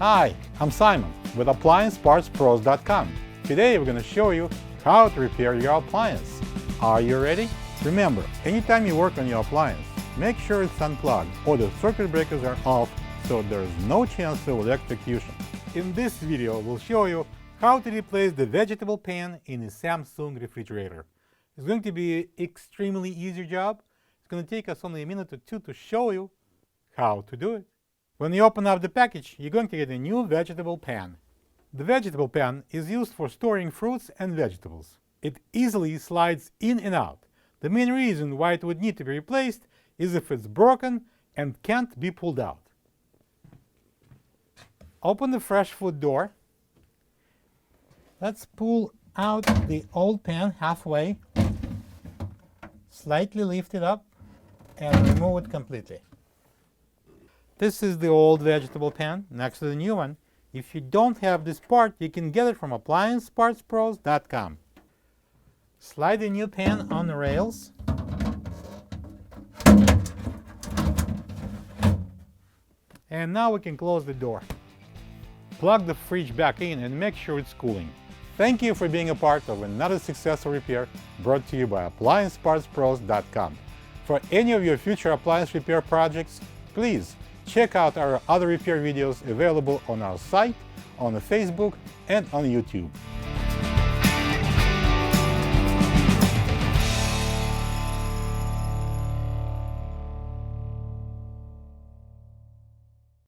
Hi, I'm Simon with AppliancePartsPros.com. Today we're going to show you how to repair your appliance. Are you ready? Remember, anytime you work on your appliance, make sure it's unplugged or the circuit breakers are off so there is no chance of electrocution. In this video, we'll show you how to replace the vegetable pan in a Samsung refrigerator. It's going to be an extremely easy job. It's going to take us only a minute or two to show you how to do it. When you open up the package, you're going to get a new vegetable pan. The vegetable pan is used for storing fruits and vegetables. It easily slides in and out. The main reason why it would need to be replaced is if it's broken and can't be pulled out. Open the fresh food door. Let's pull out the old pan halfway, slightly lift it up, and remove it completely. This is the old vegetable pan next to the new one. If you don't have this part, you can get it from AppliancePartsPros.com. Slide the new pan on the rails. And now we can close the door. Plug the fridge back in and make sure it's cooling. Thank you for being a part of another successful repair brought to you by AppliancePartsPros.com. For any of your future appliance repair projects, please check out our other repair videos available on our site, on Facebook, and on YouTube.